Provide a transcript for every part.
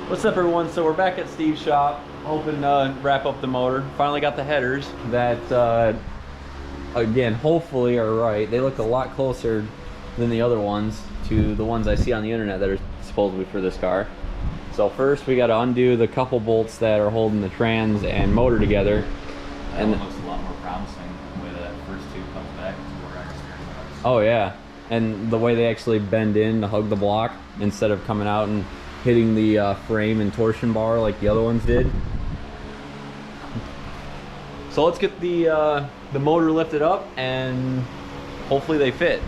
What's up, everyone? So we're back at Steve's shop, hoping to wrap up the motor. Finally got the headers that, again, hopefully are right. They look a lot closer than the other ones to the ones I see on the internet that are supposedly for this car. So first we got to undo the couple bolts that are holding the trans and motor together. And it looks a lot more promising the way that first tube comes back to where our steering was. Oh yeah, and the way they actually bend in to hug the block instead of coming out and hitting the frame and torsion bar like the other ones did. So let's get the motor lifted up and hopefully they fit.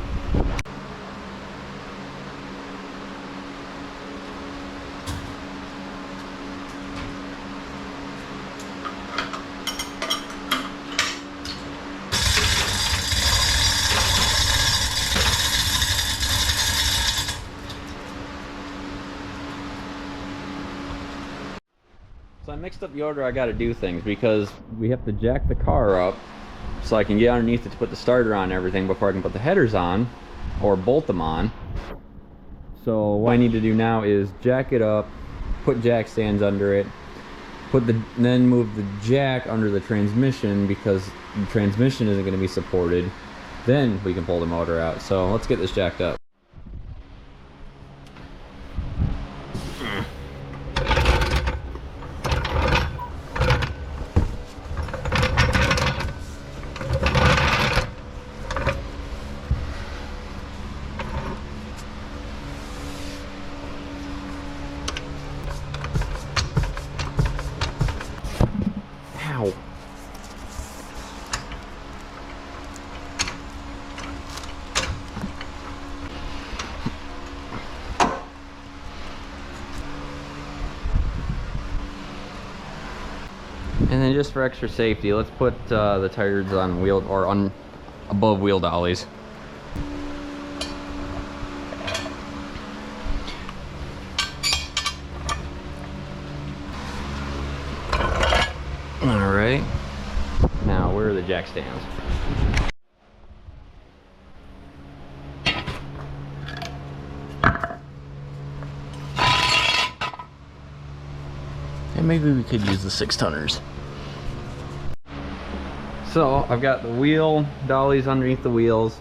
So I mixed up the order I gotta do things because we have to jack the car up so I can get underneath it to put the starter on and everything before I can put the headers on or bolt them on. So what I need to do now is jack it up, put jack stands under it, then move the jack under the transmission because the transmission isn't going to be supported. Then we can pull the motor out. So let's get this jacked up. Ow. And then just for extra safety, let's put the tires on wheel or on above wheel dollies. All right. Now, where are the jack stands? And maybe we could use the 6-tonners. So I've got the wheel dollies underneath the wheels,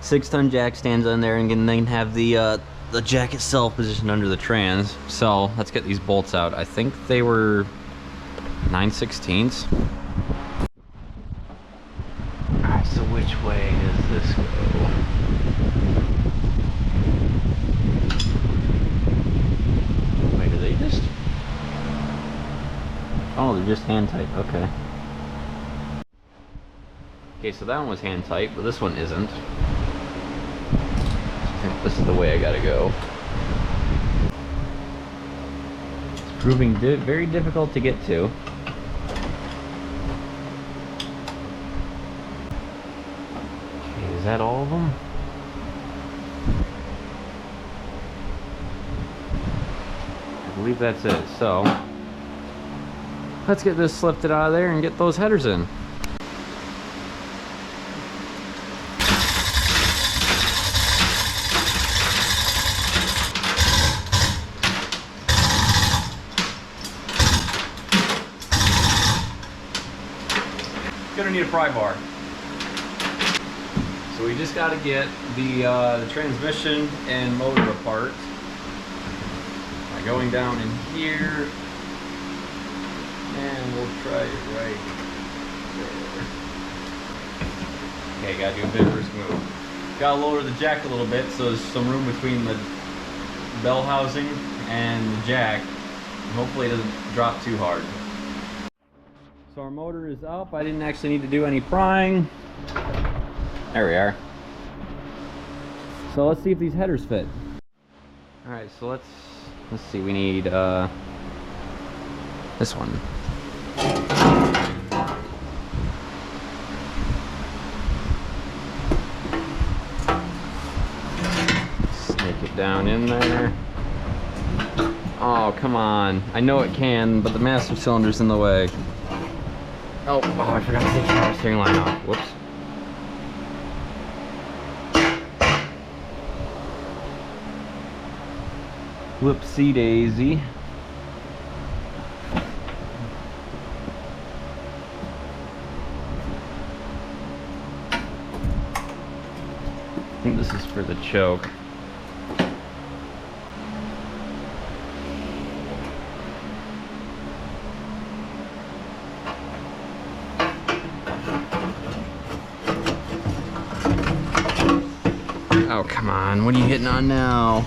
6-ton jack stands on there, and then have the jack itself positioned under the trans. So let's get these bolts out. I think they were 9/16. Alright, so which way does this go? Wait, are they just... Oh, they're just hand tight, okay. Okay, so that one was hand tight, but this one isn't. I think this is the way I gotta go. It's proving very difficult to get to. Okay, is that all of them? I believe that's it. So, let's get this lifted out of there and get those headers in. Gonna need a pry bar. So we just got to get the transmission and motor apart by going down in here, and we'll try it right there. Okay, gotta do a vigorous move. Gotta lower the jack a little bit so there's some room between the bell housing and the jack, and hopefully it doesn't drop too hard. So our motor is up. I didn't actually need to do any prying. There we are. So let's see if these headers fit. All right, so let's see. We need this one. Snake it down in there. Oh, come on. I know it can, but the master cylinder's in the way. Oh, I forgot to take the power steering line off. Whoops. Whoopsie daisy. I think this is for the choke. Oh, come on. What are you hitting on now?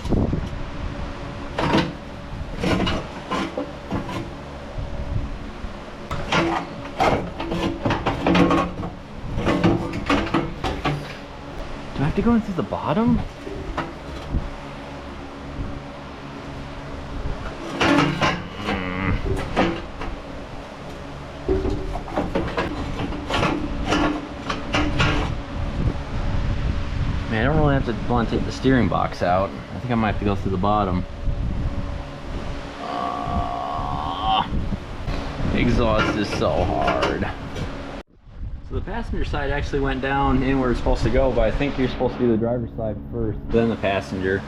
Do I have to go in through the bottom? Man, I don't really have to want to take the steering box out. I think I might have to go through the bottom. Exhaust is so hard. So the passenger side actually went down in where it's supposed to go, but I think you're supposed to do the driver's side first, then the passenger.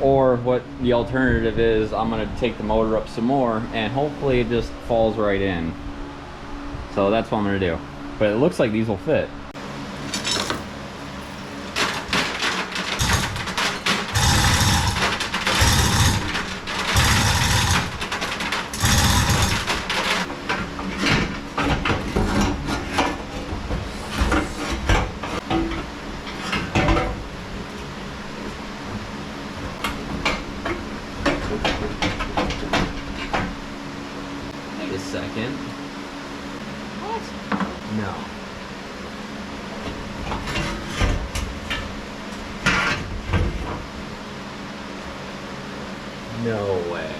Or what the alternative is, I'm gonna take the motor up some more and hopefully it just falls right in. So that's what I'm gonna do. But it looks like these will fit. Wait a second. What? No. No way.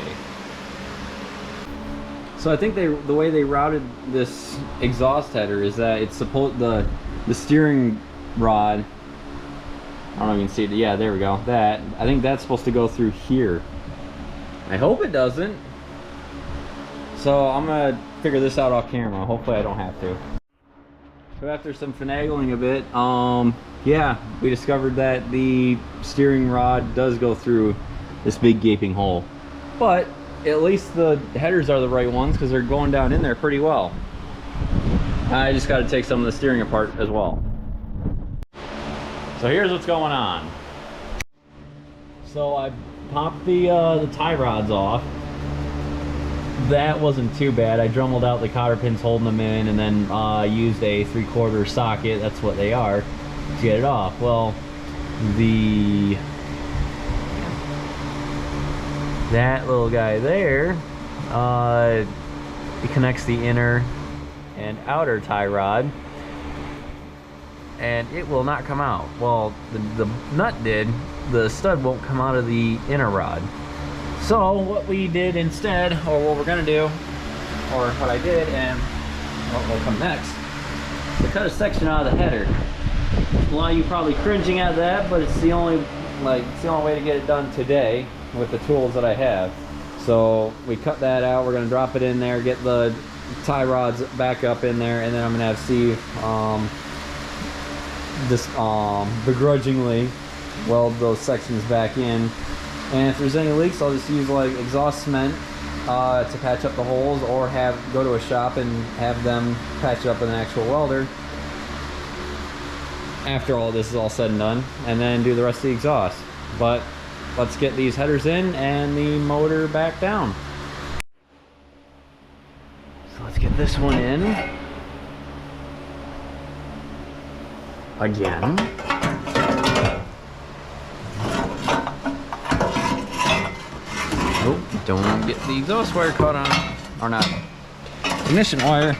So I think the way they routed this exhaust header is that it's supposed the steering rod. I don't know if you can see it. Yeah, there we go. That, I think that's supposed to go through here. I hope it doesn't. So I'm gonna figure this out off camera. Hopefully I don't have to. So after some finagling a bit, yeah, we discovered that the steering rod does go through this big gaping hole. But at least the headers are the right ones because they're going down in there pretty well. I just got to take some of the steering apart as well. So here's what's going on. So I popped the tie rods off. That wasn't too bad. I dremelled out the cotter pins holding them in and then used a 3/4 socket, that's what they are, to get it off. Well, that little guy there, it connects the inner and outer tie rod, and it will not come out. Well, the nut did. The stud won't come out of the inner rod. So what we did instead, or what we're gonna do, or what I did, and what will come next, is to cut a section out of the header. A lot of you probably cringing at that, but it's the only way to get it done today with the tools that I have. So we cut that out. We're gonna drop it in there, get the tie rods back up in there, and then I'm gonna have Steve begrudgingly weld those sections back in. And if there's any leaks, I'll just use like exhaust cement to patch up the holes, or go to a shop and have them patch it up with an actual welder after all this is all said and done, and then do the rest of the exhaust. But let's get these headers in and the motor back down. So let's get this one in again. Oh, don't get the exhaust wire caught on, or not, ignition wire.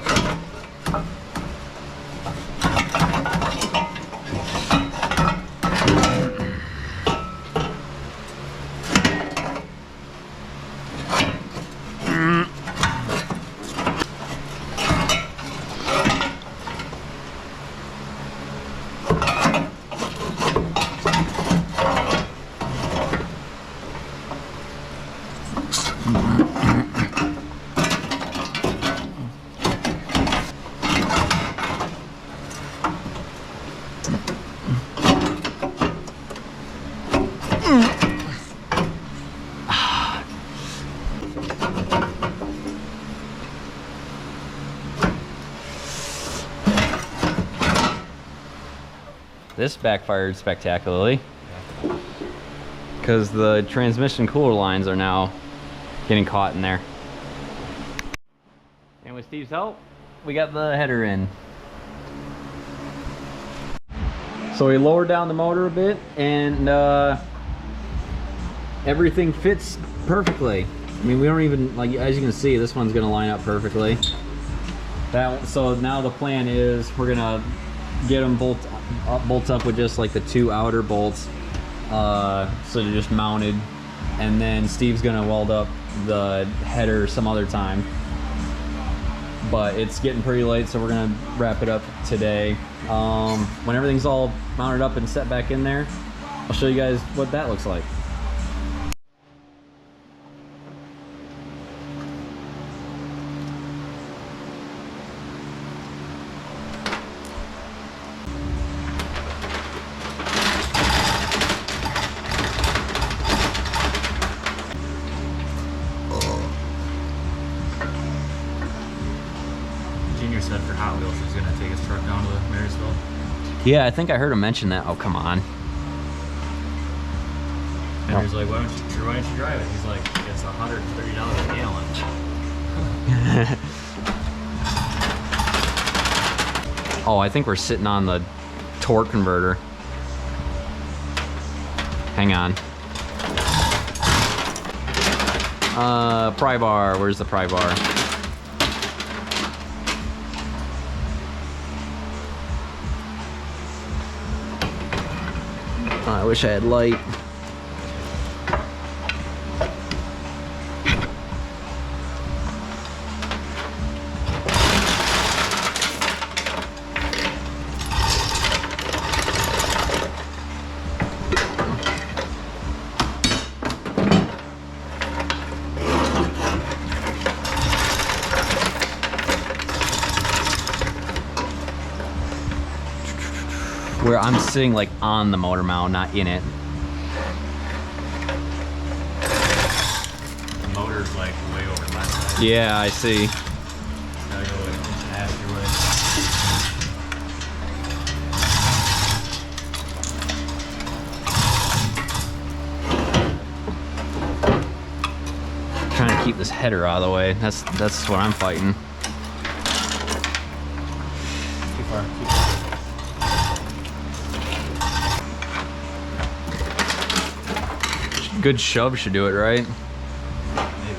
this backfired spectacularly because the transmission cooler lines are now getting caught in there. And with Steve's help, we got the header in. So we lowered down the motor a bit, and everything fits perfectly. I mean, we don't even, like, as you can see, this one's gonna line up perfectly. So now the plan is we're gonna get them bolt up with just like the 2 outer bolts, so they're just mounted, and then Steve's gonna weld up the header some other time. But it's getting pretty late, so we're gonna wrap it up today. When everything's all mounted up and set back in there, I'll show you guys what that looks like. Junior said for Hot Wheels he's gonna take his truck down to Marysville. Yeah, I think I heard him mention that. Oh, come on. And he was like, why don't you drive it? He's like, it's $130 a gallon. Oh, I think we're sitting on the torque converter. Hang on. Pry bar. Where's the pry bar? I wish I had light. Where I'm sitting like on the motor mount, not in it. The motor's like way over my side. Yeah, I see. Gotta go like 1.5 your way. Trying to keep this header out of the way. That's what I'm fighting. Too far. Good shove should do it, right? Maybe.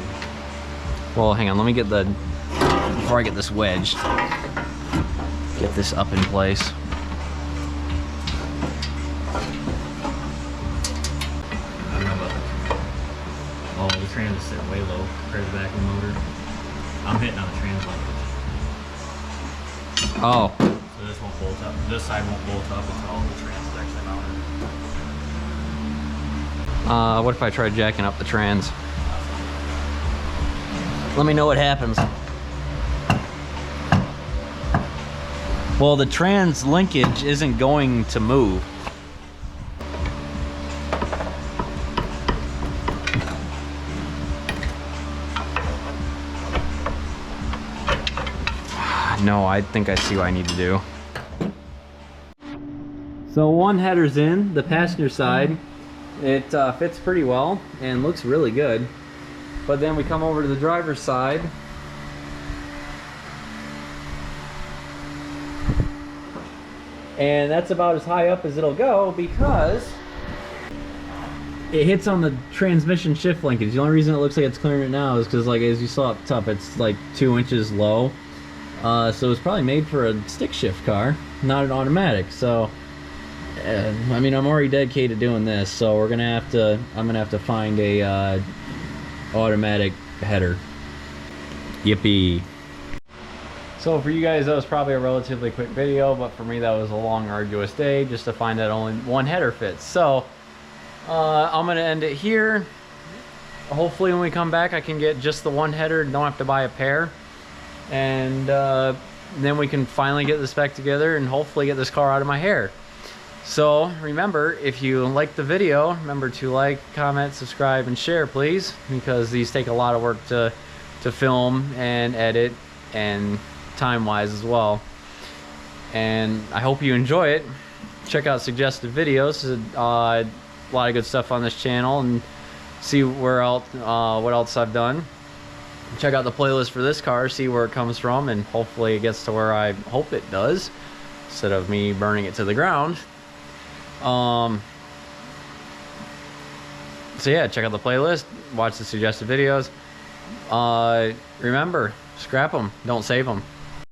Well, hang on. Let me get the, before I get this wedged, get this up in place. I don't know about that. Oh, the trans is sitting way low compared to the back of the motor. I'm hitting on the trans linkage. Oh, So this won't bolt up. This side won't bolt up until the trans is actually mounted. what if I try jacking up the trans? Let me know what happens. Well, the trans linkage isn't going to move. No, I think I see what I need to do. So one header's in, the passenger side. It fits pretty well and looks really good. But then we come over to the driver's side. And that's about as high up as it'll go because it hits on the transmission shift linkage. The only reason it looks like it's clearing it now is because, like, as you saw up top, it's like 2 inches low. So it's probably made for a stick shift car, not an automatic. So I mean, I'm already dedicated to doing this, so I'm gonna have to find a automatic header. Yippee. So for you guys, that was probably a relatively quick video, but for me that was a long, arduous day just to find that only one header fits. So I'm gonna end it here. Hopefully when we come back I can get just the one header and don't have to buy a pair, and then we can finally get this back together and hopefully get this car out of my hair. So remember, if you liked the video, remember to like, comment, subscribe, and share, please, because these take a lot of work to film and edit, and time-wise as well. And I hope you enjoy it. check out suggested videos. A lot of good stuff on this channel, and see where else, what else I've done. Check out the playlist for this car, see where it comes from, and hopefully it gets to where I hope it does, instead of me burning it to the ground. So yeah, check out the playlist, watch the suggested videos. Remember, scrap them, don't save them.